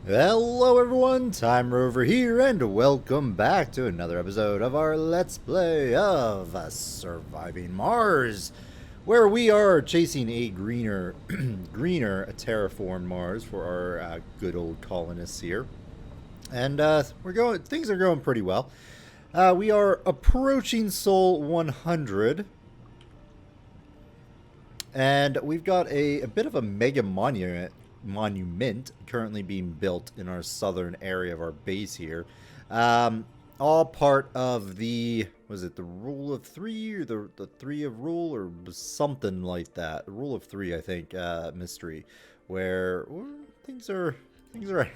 Hello everyone, Time Rover here, and welcome back to another episode of our Let's Play of Surviving Mars, where we are chasing a greener terraform Mars for our good old colonists here. And things are going pretty well. We are approaching Sol 100, and we've got a bit of a mega monument currently being built in our southern area of our base here. All part of the, was it the rule of three, or the three of rule, or something like that? The rule of three, I think, mystery, where things are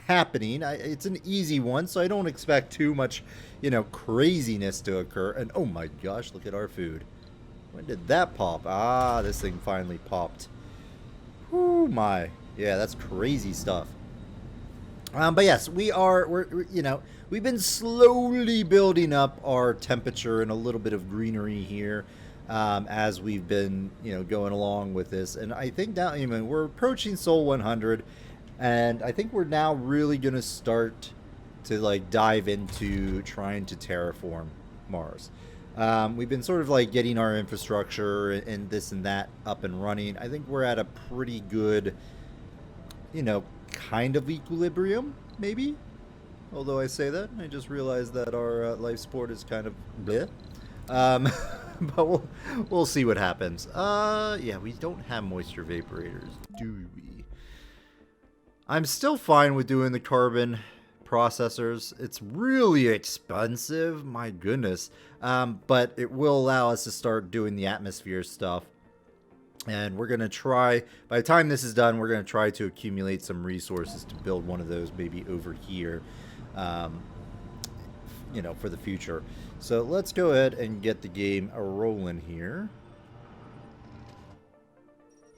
happening. It's an easy one, so I don't expect too much, craziness to occur. And oh my gosh, look at our food. When did that pop? Ah, this thing finally popped. Whoo my. Yeah, that's crazy stuff. But yes, we've been slowly building up our temperature and a little bit of greenery here as we've been, going along with this. And I think now, we're approaching Sol 100, and I think we're now really going to start to dive into trying to terraform Mars. We've been sort of getting our infrastructure and this and that up and running. I think we're at a pretty good, kind of equilibrium, maybe. Although I say that, I just realized that our life support is kind of bleh. But we'll see what happens. Yeah, we don't have moisture vaporators, do we? I'm still fine with doing the carbon processors. It's really expensive, my goodness. But it will allow us to start doing the atmosphere stuff. And we're going to try, by the time this is done, we're going to try to accumulate some resources to build one of those maybe over here, for the future. So let's go ahead and get the game rolling here.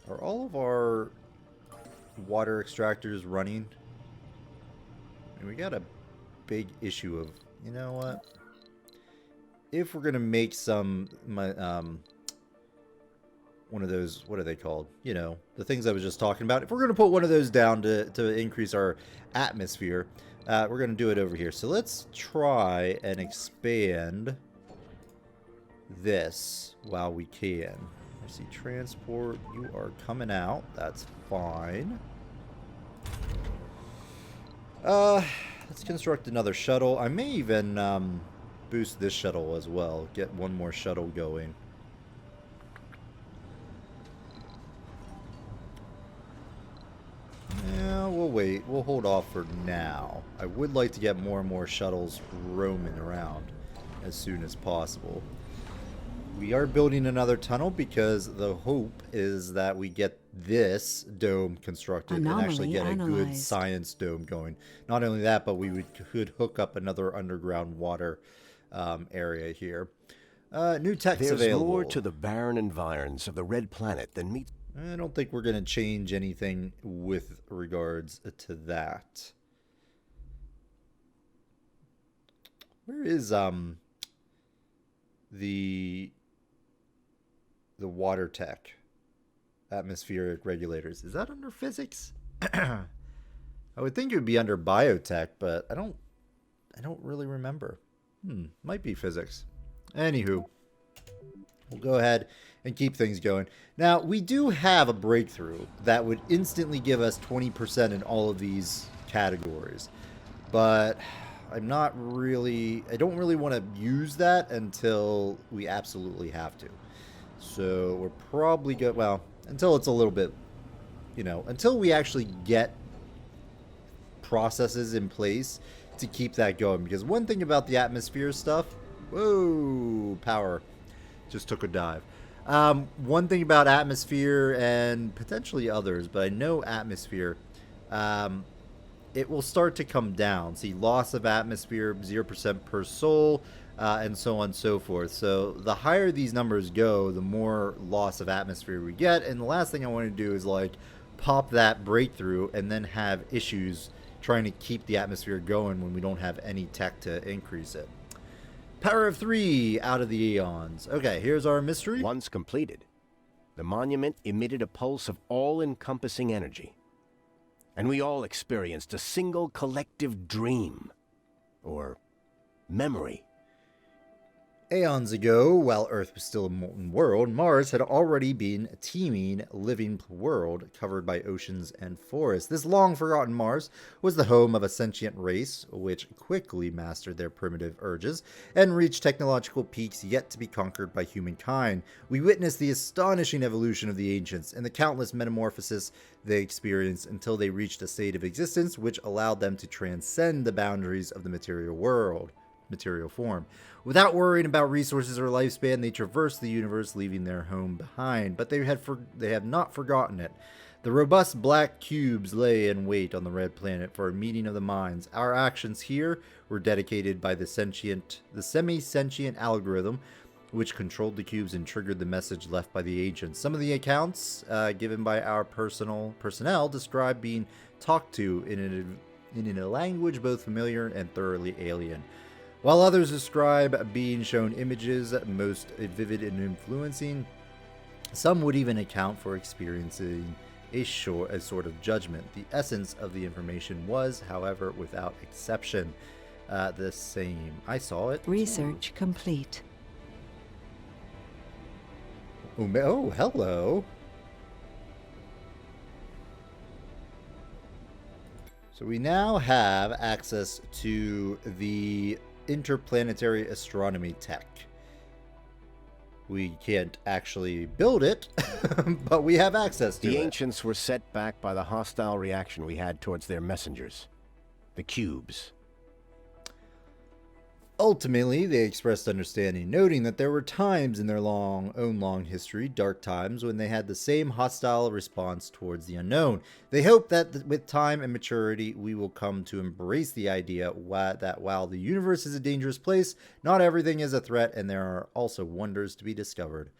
Are all of our water extractors running? And we got a big issue of, you know what? If we're going to make some, one of those, what are they called? The things I was just talking about. If we're going to put one of those down to increase our atmosphere, we're going to do it over here. So let's try and expand this while we can. I see transport. You are coming out. That's fine. Let's construct another shuttle. I may even boost this shuttle as well. Get one more shuttle going. Yeah, we'll wait. We'll hold off for now. I would like to get more and more shuttles roaming around as soon as possible. We are building another tunnel because the hope is that we get this dome constructed and actually get a good science dome going. Not only that, but we could hook up another underground water area here. New tech's available. There's more to the barren environs of the Red Planet than meets. I don't think we're going to change anything with regards to that. Where is the water tech? Atmospheric regulators. Is that under physics? I would think it would be under biotech, but I don't really remember. Might be physics. Anywho, we'll go ahead and keep things going. Now, we do have a breakthrough that would instantly give us 20% in all of these categories. But I don't really want to use that until we absolutely have to. So we're probably good, well, until it's a little bit, until we actually get processes in place to keep that going. Because one thing about the atmosphere stuff, whoa, power just took a dive. One thing about atmosphere and potentially others, but I know atmosphere, it will start to come down. See, loss of atmosphere, 0% per soul, and so on and so forth. So the higher these numbers go, the more loss of atmosphere we get. And the last thing I want to do is pop that breakthrough and then have issues trying to keep the atmosphere going when we don't have any tech to increase it. Power of 3 out of the eons. Okay, here's our mystery. Once completed, the monument emitted a pulse of all-encompassing energy. And we all experienced a single collective dream. Or memory. Aeons ago, while Earth was still a molten world, Mars had already been a teeming, living world covered by oceans and forests. This long-forgotten Mars was the home of a sentient race, which quickly mastered their primitive urges and reached technological peaks yet to be conquered by humankind. We witnessed the astonishing evolution of the ancients and the countless metamorphoses they experienced until they reached a state of existence which allowed them to transcend the boundaries of the material form. Without worrying about resources or lifespan, they traversed the universe, leaving their home behind. But they have not forgotten it. The robust black cubes lay in wait on the red planet for a meeting of the minds. Our actions here were dedicated by the semi-sentient algorithm, which controlled the cubes and triggered the message left by the ancients. Some of the accounts given by our personnel describe being talked to in a language both familiar and thoroughly alien, while others describe being shown images most vivid and influencing. Some would even account for experiencing a sort of judgment. The essence of the information was, however, without exception, the same. I saw it. Research complete. Oh, hello. So we now have access to the interplanetary astronomy tech. We can't actually build it, but we have access to it. The ancients were set back by the hostile reaction we had towards their messengers, the cubes. Ultimately, they expressed understanding, noting that there were times in their own long history, dark times, when they had the same hostile response towards the unknown. They hope that with time and maturity, we will come to embrace the idea that while the universe is a dangerous place, not everything is a threat, and there are also wonders to be discovered.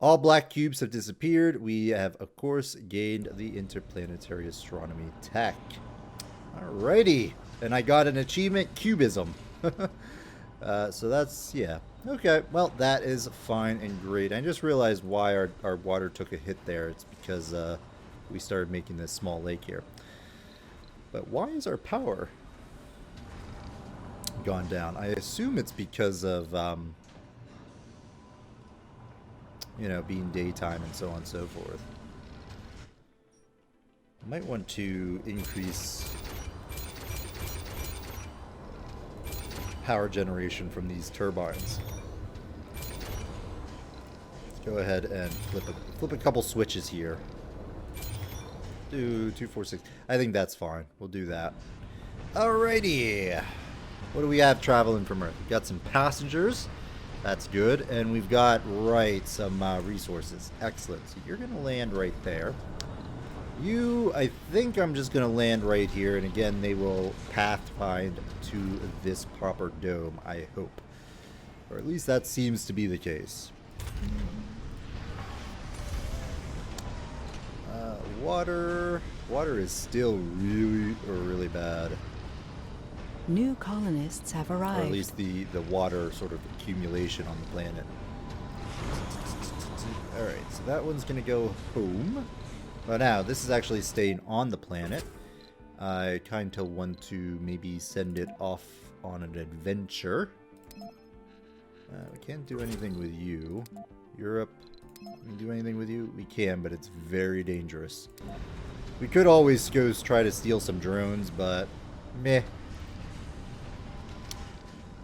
All black cubes have disappeared. We have, of course, gained the interplanetary astronomy tech. Alrighty. And I got an achievement, Cubism. So that's, yeah. Okay, well, that is fine and great. I just realized why our water took a hit there. It's because we started making this small lake here. But why is our power gone down? I assume it's because of, you know, being daytime and so on and so forth. I might want to increase power generation from these turbines. Let's go ahead and flip a couple switches here. Do 2, 4, 6. I think that's fine. We'll do that. Alrighty. What do we have traveling from Earth? We've got some passengers. That's good. And we've got, some resources. Excellent. So you're going to land right there. You, I think I'm just going to land right here, and again, they will pathfind to this proper dome, I hope. Or at least that seems to be the case. Water is still really bad. New colonists have arrived. Or at least the water sort of accumulation on the planet. Alright, so that one's going to go home. But now, this is actually staying on the planet. I kind of want to maybe send it off on an adventure. We can't do anything with you. Europe, can we do anything with you? We can, but it's very dangerous. We could always go try to steal some drones, but meh.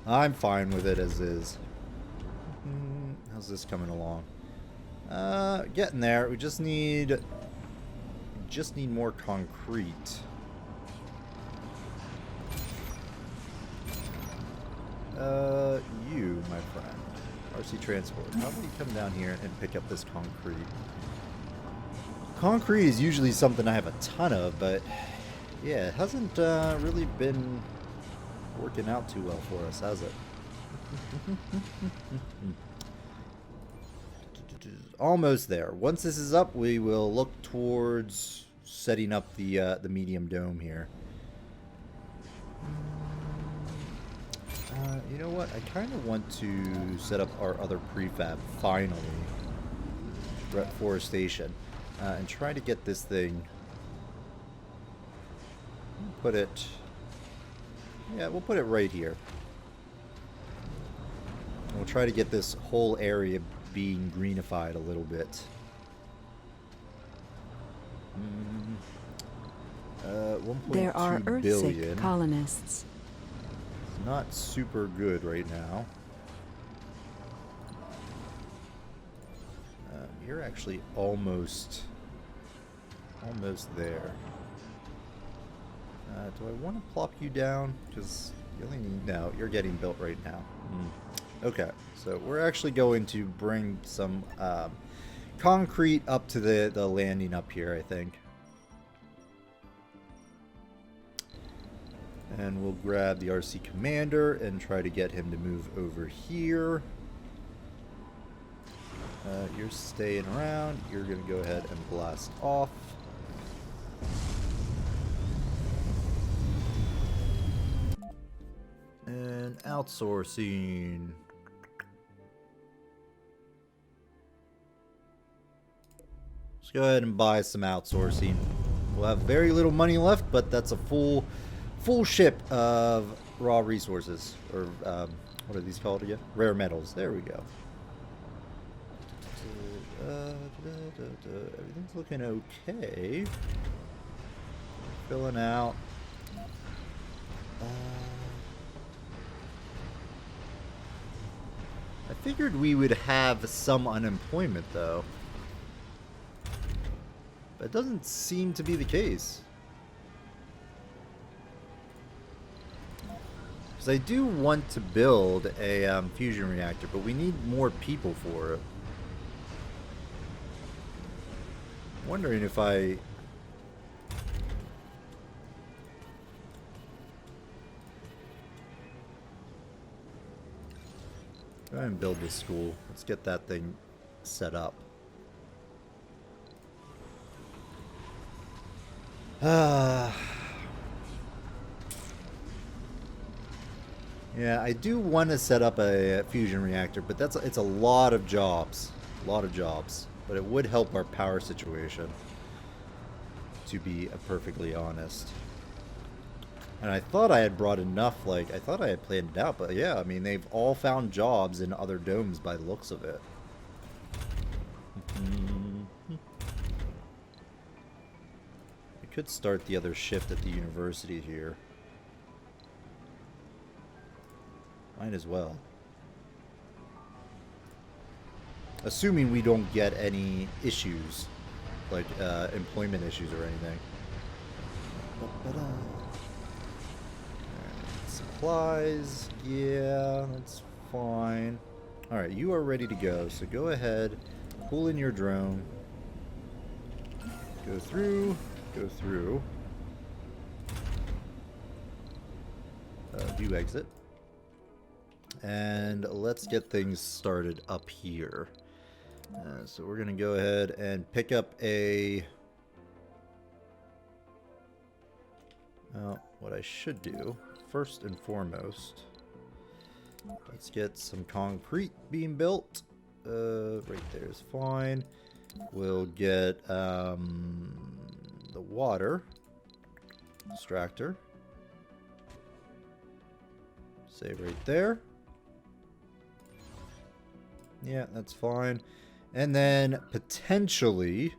I'm fine with it as is. How's this coming along? Getting there. We just need more concrete. You, my friend. RC Transport. How about you come down here and pick up this concrete? Concrete is usually something I have a ton of, but yeah, it hasn't really been working out too well for us, has it? Almost there. Once this is up, we will look towards setting up the medium dome here. You know what? I kind of want to set up our other prefab, finally. Reforestation. And try to get this thing put it... Yeah, we'll put it right here. We'll try to get this whole area being greenified a little bit. 1.2 There are Earthsick billion. colonists. It's not super good right now. You're actually almost there. Do I want to plop you down? Because you only need... No, you're getting built right now. Okay, so we're actually going to bring some concrete up to the landing up here, I think. And we'll grab the RC commander and try to get him to move over here. You're staying around. You're going to go ahead and blast off. And outsourcing. Let's go ahead and buy some outsourcing. We'll have very little money left, but that's a full ship of raw resources. Or, what are these called again? Rare metals. There we go. Everything's looking okay. Filling out. I figured we would have some unemployment, though. But it doesn't seem to be the case. Because I do want to build a fusion reactor, but we need more people for it. I'm wondering if I... Go ahead and build this school. Let's get that thing set up. Yeah, I do want to set up a fusion reactor, but it's a lot of jobs. A lot of jobs. But it would help our power situation, to be perfectly honest. And I thought I had brought enough, like, I thought I had planned it out, but yeah, I mean, they've all found jobs in other domes by the looks of it. We could start the other shift at the university here. Might as well. Assuming we don't get any issues, like employment issues or anything. Supplies, yeah, that's fine. Alright, you are ready to go, so go ahead, pull in your drone. Go through, go through. Do exit. And let's get things started up here. So we're going to go ahead and pick up a... what I should do, first and foremost, let's get some concrete being built. Right there is fine. We'll get the water extractor. Say right there. Yeah, that's fine. And then potentially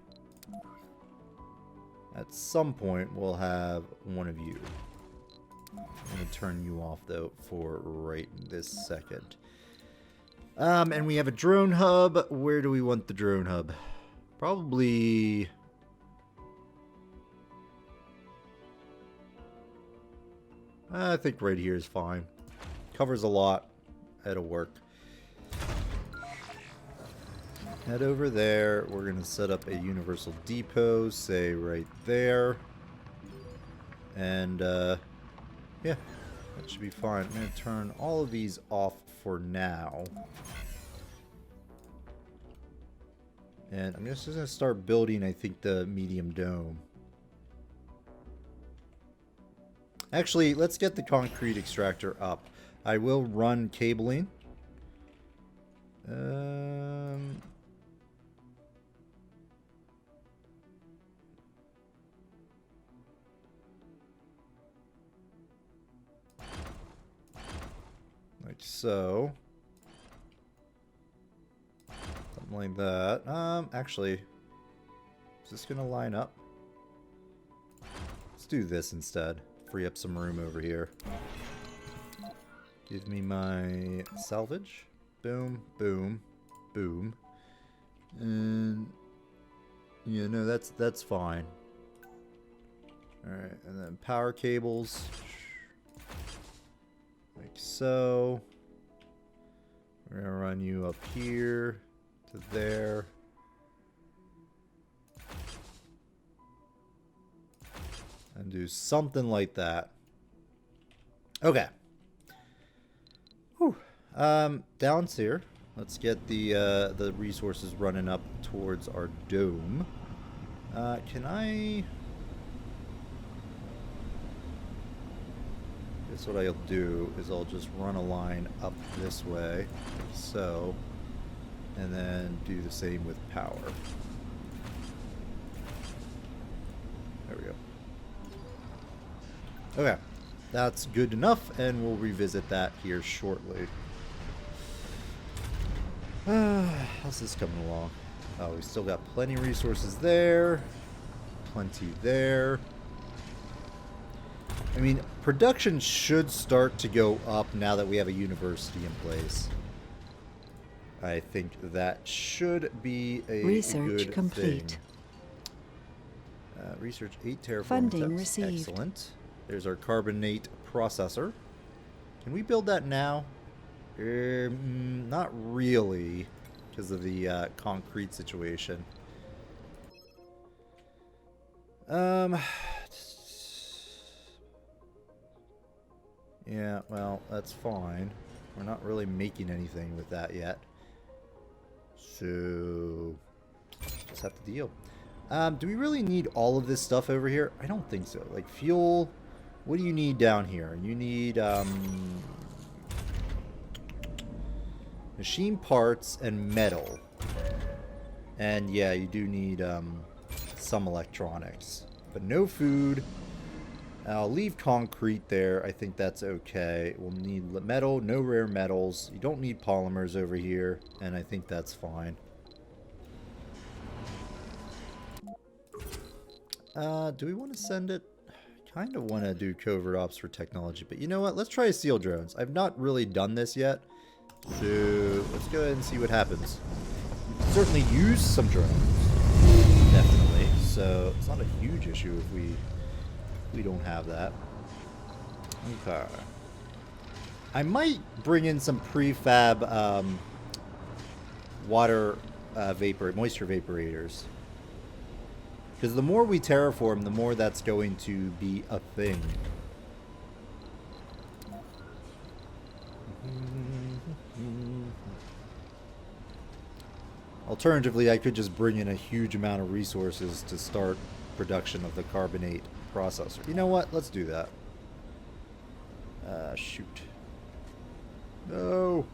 at some point we'll have one of you. I'm going to turn you off though for right this second. And we have a drone hub. Where do we want the drone hub? Probably... I think right here is fine. Covers a lot. That'll work. Head over there. We're going to set up a universal depot, say right there. And, yeah, that should be fine. I'm going to turn all of these off for now. And I'm just going to start building, I think, the medium dome. Actually, let's get the concrete extractor up. I will run cabling. Like so. Something like that. Actually, is this gonna line up? Let's do this instead. Free up some room over here. Give me my salvage. Boom, boom, boom. And yeah, no, that's fine. Alright, and then power cables. Like so. We're gonna run you up here to there. And do something like that. Okay. Whew. Down here. Let's get the resources running up towards our dome. Can I... Guess what I'll do is I'll just run a line up this way, like so, and then do the same with power. There we go. Okay, that's good enough, and we'll revisit that here shortly. How's this coming along? Oh, we still got plenty of resources there, plenty there. I mean, production should start to go up now that we have a university in place. I think that should be a Research good complete. thing. Research 8 terraforming Funding tests. received. Excellent. There's our carbonate processor. Can we build that now? Not really, because of the concrete situation. Yeah, well, that's fine. We're not really making anything with that yet. So, just have to deal. Do we really need all of this stuff over here? I don't think so. Like, fuel, what do you need down here? You need, machine parts and metal. And, yeah, you do need, some electronics. But no food. I'll leave concrete there. I think that's okay. We'll need metal, no rare metals. You don't need polymers over here, and I think that's fine. Do we want to send it? Kind of want to do covert ops for technology, but you know what? Let's try seal drones. I've not really done this yet, so let's go ahead and see what happens. We can certainly use some drones, definitely. So it's not a huge issue if we don't have that. Okay. I might bring in some prefab water moisture vaporators. Because the more we terraform, the more that's going to be a thing. Alternatively, I could just bring in a huge amount of resources to start production of the carbonate processor. You know what? Let's do that. Shoot. No.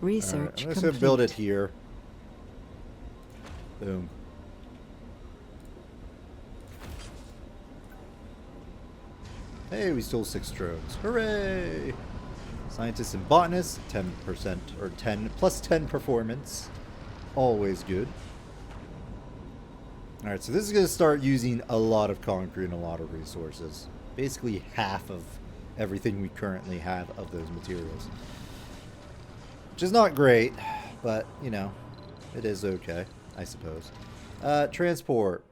Research I'm just complete. going to build it here. Boom. Hey, we stole 6 drones. Hooray! Scientists and botanists, 10% or 10 plus 10 performance. Always good. Alright, so this is going to start using a lot of concrete and a lot of resources. Basically half of everything we currently have of those materials. Which is not great, but, you know, it is okay, I suppose. Transport.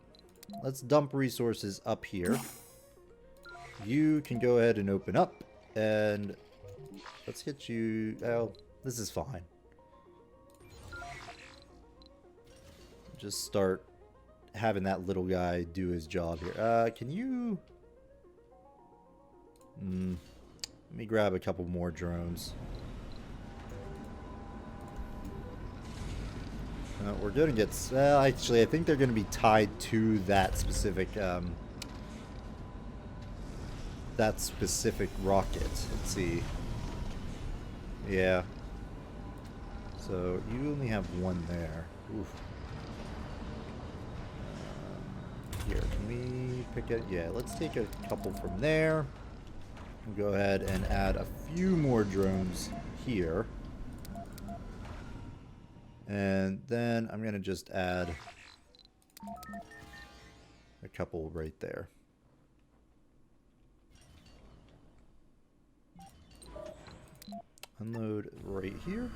Let's dump resources up here. You can go ahead and open up, and let's get you... Oh, this is fine. Just start having that little guy do his job here. Can you... let me grab a couple more drones. We're going to get... Well, actually, I think they're going to be tied to that specific rocket. Let's see. Yeah. So, you only have one there. Oof. Here, can we pick it? Yeah, let's take a couple from there. We'll go ahead and add a few more drones here. And then I'm going to just add a couple right there. Unload right here.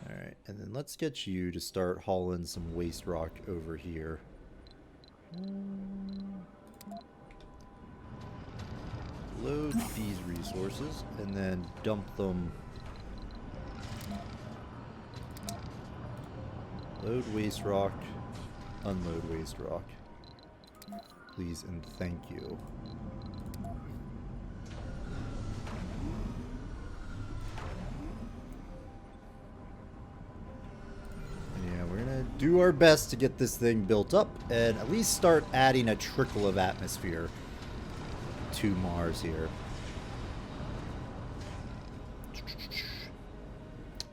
Alright, and then let's get you to start hauling some waste rock over here. Load these resources and then dump them. Load waste rock, unload waste rock. Please and thank you. Yeah, we're gonna do our best to get this thing built up and at least start adding a trickle of atmosphere to Mars here.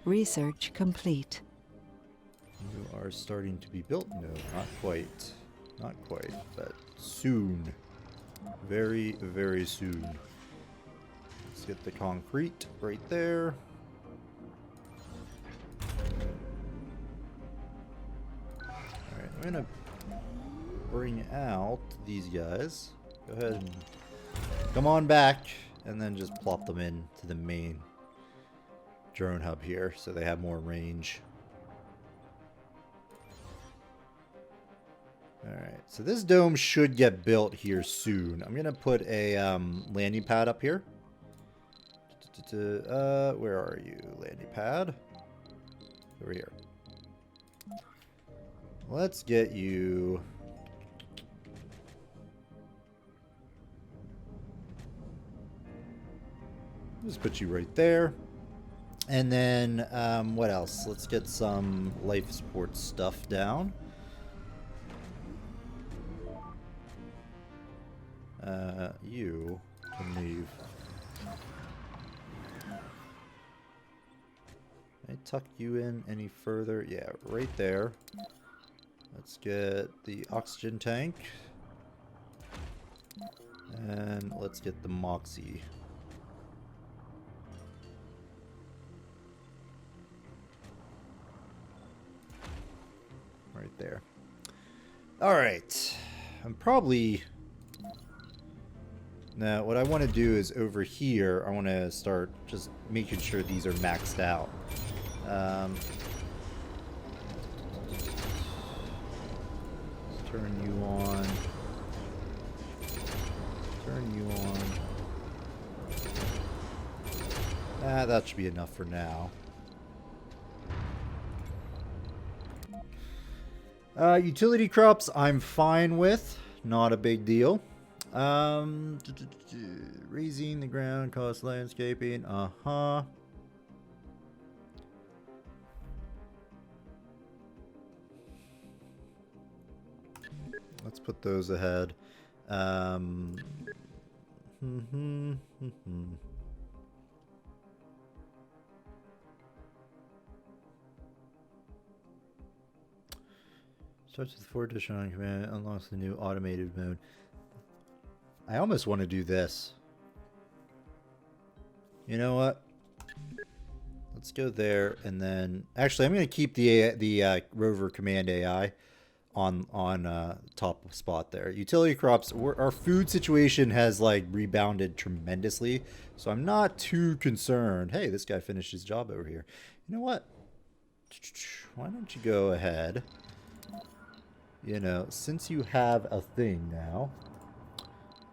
Research complete. You are starting to be built? No, not quite. Not quite, but soon. Very, very soon. Let's get the concrete right there. Alright, I'm gonna bring out these guys. Go ahead and come on back, and then just plop them into the main drone hub here so they have more range. Alright, so this dome should get built here soon. I'm going to put a landing pad up here. Where are you, landing pad? Over here. Let's get you... Just put you right there. And then, what else? Let's get some life support stuff down. You can leave. Can I tuck you in any further? Yeah, right there. Let's get the oxygen tank. And let's get the Moxie. Right there. Alright. I'm probably... Now, what I want to do is over here, I want to start just making sure these are maxed out. Let's turn you on. Turn you on. That should be enough for now. Utility crops, I'm fine with. Not a big deal. Raising the ground, cost landscaping. Let's put those ahead. Starts with 4 additional on command, unlocks the new automated mode. I almost want to do this. You know what? Let's go there, and then actually I'm going to keep the rover command AI on top spot there. Utility crops. Our food situation has like rebounded tremendously, so I'm not too concerned. Hey, this guy finished his job over here. You know what? Why don't you go ahead? You know, since you have a thing now,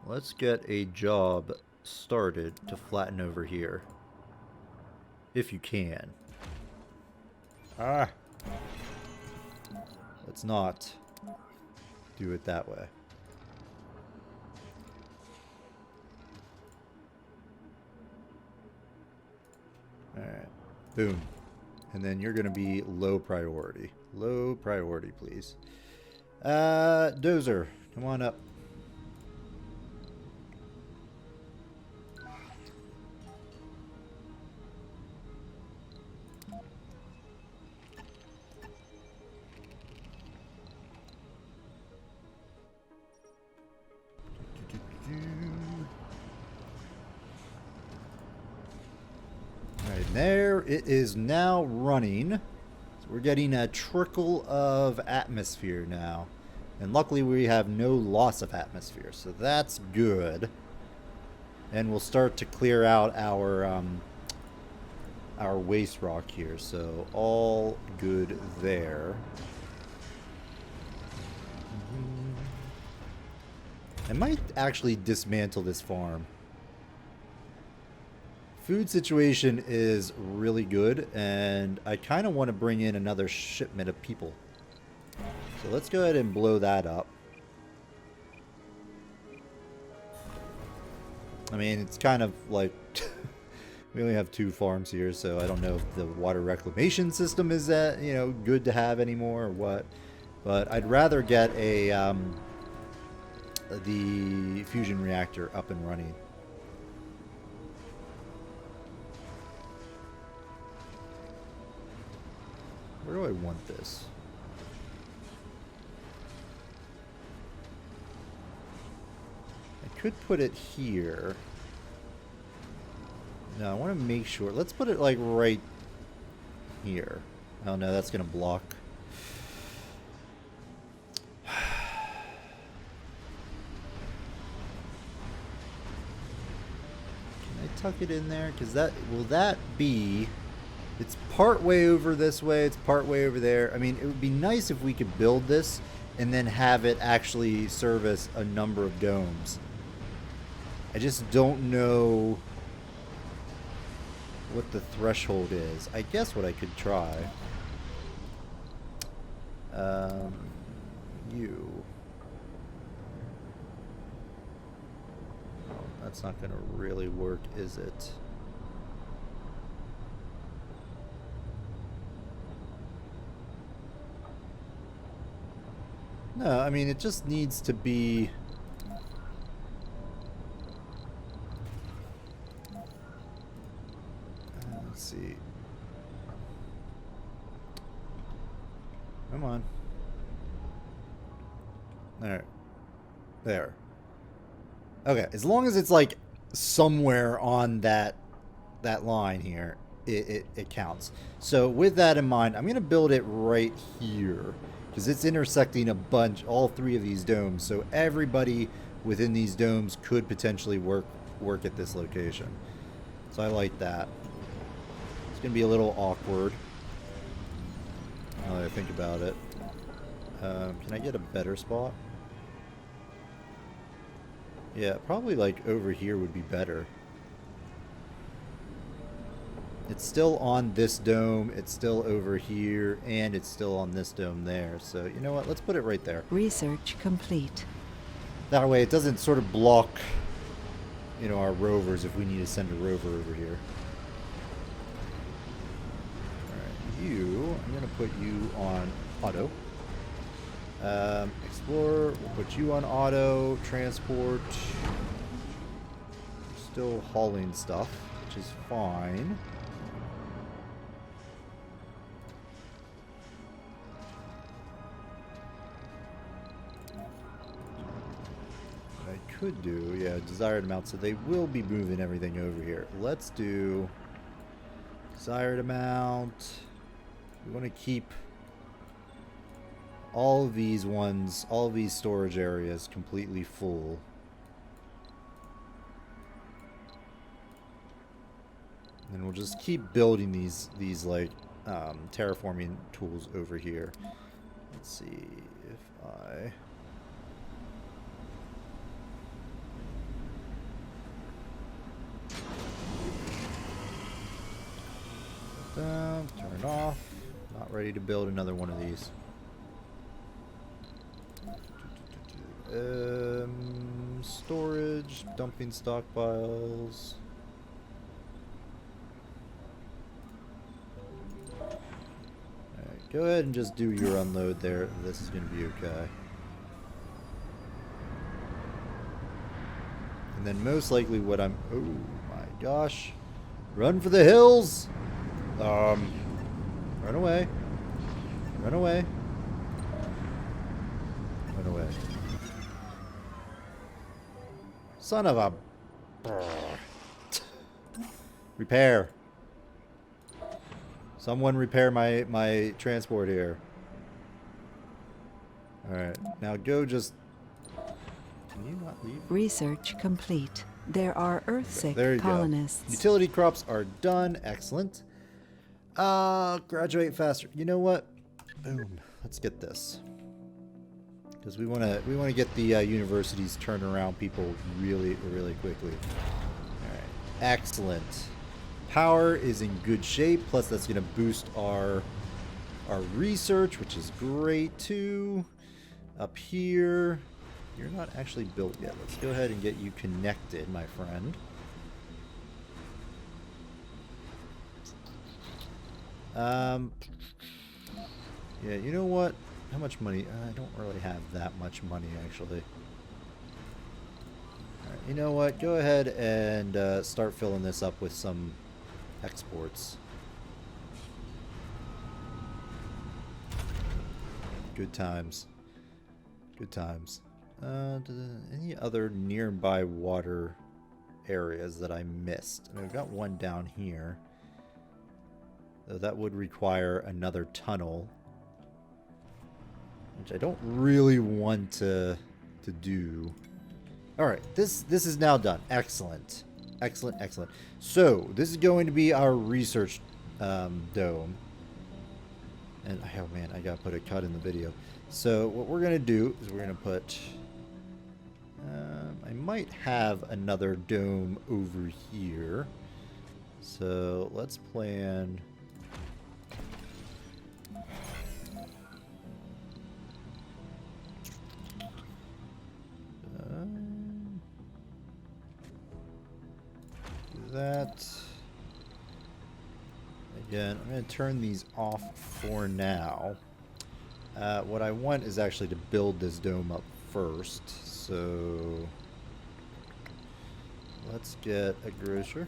let's get a job started to flatten over here. If you can. Let's not do it that way. Alright. Boom. And then you're going to be low priority. Low priority, please. Dozer, come on up. Alright, there it is now running. So we're getting a trickle of atmosphere now. And luckily we have no loss of atmosphere, so that's good. And we'll start to clear out our waste rock here, so all good there. I might actually dismantle this farm. Food situation is really good, and I kind of want to bring in another shipment of people. So let's go ahead and blow that up. I mean, it's kind of like we only have 2 farms here, so I don't know if the water reclamation system is that, you know, good to have anymore or what. But I'd rather get a the fusion reactor up and running. Where do I want this? I could put it here. No, I want to make sure. Let's put it like right here. Oh no, that's going to block. Can I tuck it in there? Because that, will that be... It's part way over this way, it's part way over there. I mean, it would be nice if we could build this and then have it actually service a number of domes. I just don't know what the threshold is. I guess what I could try. You. Oh, that's not going to really work, is it? No, I mean, it just needs to be... let's see. Come on. Alright. There. Okay, as long as it's like somewhere on that line here, it counts. So with that in mind, I'm going to build it right here. Because it's intersecting a bunch, all 3 of these domes, so everybody within these domes could potentially work at this location. So I like that. It's going to be a little awkward, now that I think about it. Can I get a better spot? Yeah, probably like over here would be better. It's still on this dome, it's still over here, and it's still on this dome there. So, you know what? Let's put it right there. Research complete. That way it doesn't sort of block, you know, our rovers if we need to send a rover over here. Alright, you, I'm going to put you on auto. Explorer, we'll put you on auto. Transport. Still hauling stuff, which is fine. Could do, yeah, desired amount, so they will be moving everything over here. Let's do desired amount. We want to keep all of these ones, all of these storage areas completely full. And we'll just keep building these like terraforming tools over here. Let's see if I... Down, turn it off. Not ready to build another one of these. Storage, dumping stockpiles. Alright, go ahead and just do your unload there. This is going to be okay. And then most likely what I'm... Oh my gosh. Run for the hills! Run away. Run away. Run away. Son of a... Repair. Someone repair my transport here. Alright, now go just... Can you not leave? Research complete. There are Earthsick There you colonists. go. Utility crops are done. Excellent. Graduate faster. You know what? Boom. Let's get this. Because we want to get the universities turned around people really quickly. Alright. Excellent. Power is in good shape. Plus that's going to boost our research, which is great too. Up here, you're not actually built yet. Let's go ahead and get you connected, my friend. Yeah, you know what? How much money? I don't really have that much money, actually. Alright, you know what? Go ahead and start filling this up with some exports. Good times. Good times. Any other nearby water areas that I missed? I mean, we've got one down here. Though that would require another tunnel, which I don't really want to do. Alright, this is now done. Excellent. Excellent, excellent. So, this is going to be our research dome. And, oh man, I gotta put a cut in the video. So, what we're gonna do is we're gonna put... I might have another dome over here. So, let's plan... that. Again, I'm going to turn these off for now. What I want is actually to build this dome up first. So let's get a grocer.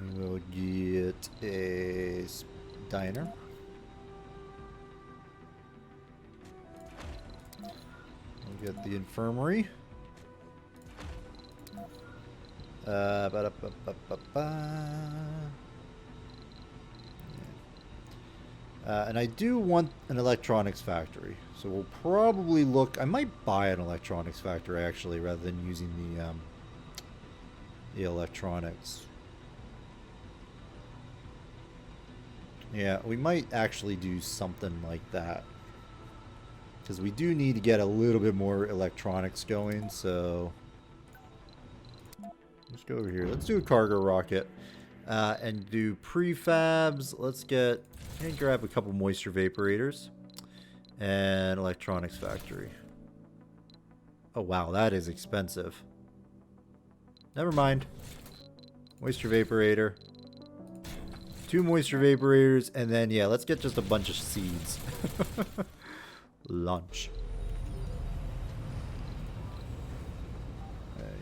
We will get a diner. We'll get the infirmary. And I do want an electronics factory, so we'll probably look. I might buy an electronics factory actually, rather than using the electronics. Yeah, we might actually do something like that, because we do need to get a little bit more electronics going. So let's go over here. Let's do a cargo rocket and do prefabs. Let's get and grab a couple moisture vaporators and electronics factory. Oh wow, that is expensive. Never mind. Moisture vaporator. 2 moisture vaporators, and then yeah, let's get just a bunch of seeds. Launch.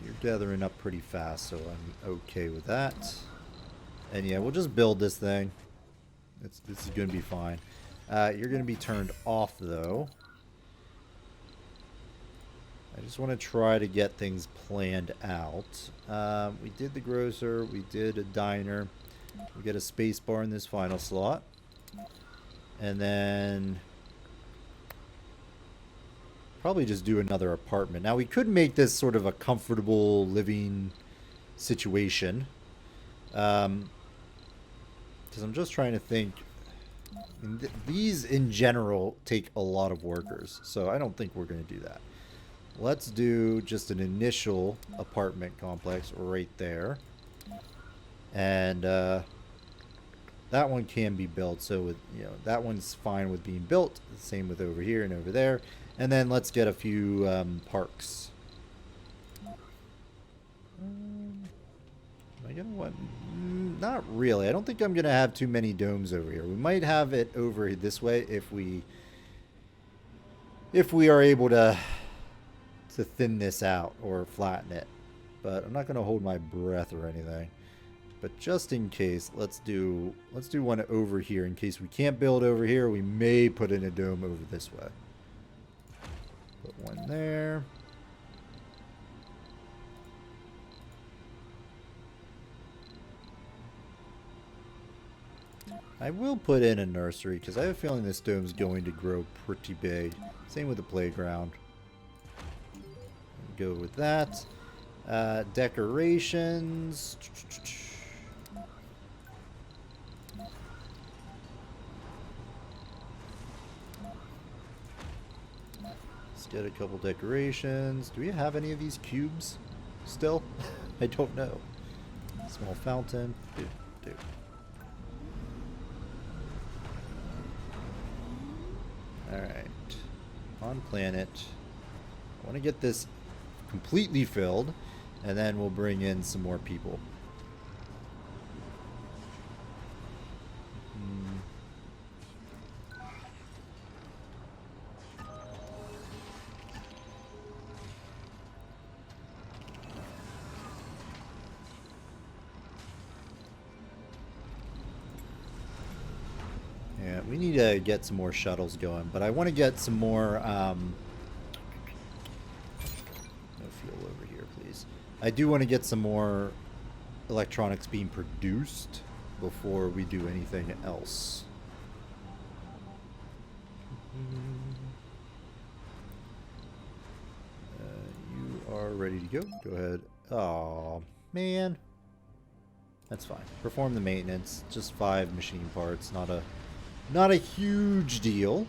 You're gathering up pretty fast, so I'm okay with that. And yeah, we'll just build this thing. This is going to be fine. You're going to be turned off, though. I just want to try to get things planned out. We did the grocer. We did a diner. We get a space bar in this final slot. And then probably just do another apartment. Now, we could make this sort of a comfortable living situation. Because I'm just trying to think. I mean, these in general take a lot of workers, so I don't think we're going to do that. Let's do just an initial apartment complex right there. And that one can be built, so with, you know, that one's fine with being built. Same with over here and over there. And then let's get a few parks. Am I gonna want? Not really. I don't think I'm gonna have too many domes over here. We might have it over this way if we are able to thin this out or flatten it. But I'm not gonna hold my breath or anything. But just in case, let's do one over here. In case we can't build over here, we may put in a dome over this way. Put one there. I will put in a nursery because I have a feeling this dome's going to grow pretty big. Same with the playground. Go with that. Decorations. Let's get a couple decorations. Do we have any of these cubes still? I don't know. Small fountain. Do. Alright. On planet. I want to get this completely filled, and then we'll bring in some more people. Yeah, we need to get some more shuttles going, but I want to get some more no fuel over here, please. I do want to get some more electronics being produced before we do anything else. You are ready to go. Go ahead. Oh man, that's fine. Perform the maintenance. Just 5 machine parts. Not a huge deal.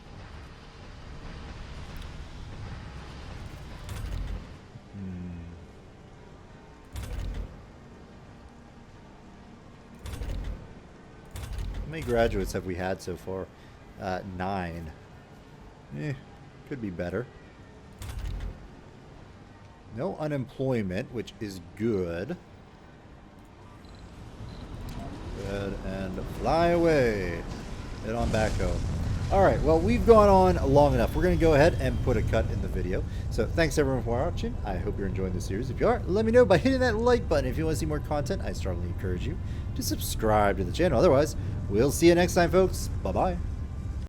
How many graduates have we had so far? 9. Could be better. No unemployment, which is good. Good, and fly away. Head on back home. Alright, well, we've gone on long enough. We're going to go ahead and put a cut in the video. So thanks everyone for watching. I hope you're enjoying the series. If you are, let me know by hitting that like button. If you want to see more content, I strongly encourage you to subscribe to the channel. Otherwise, we'll see you next time, folks. Bye-bye.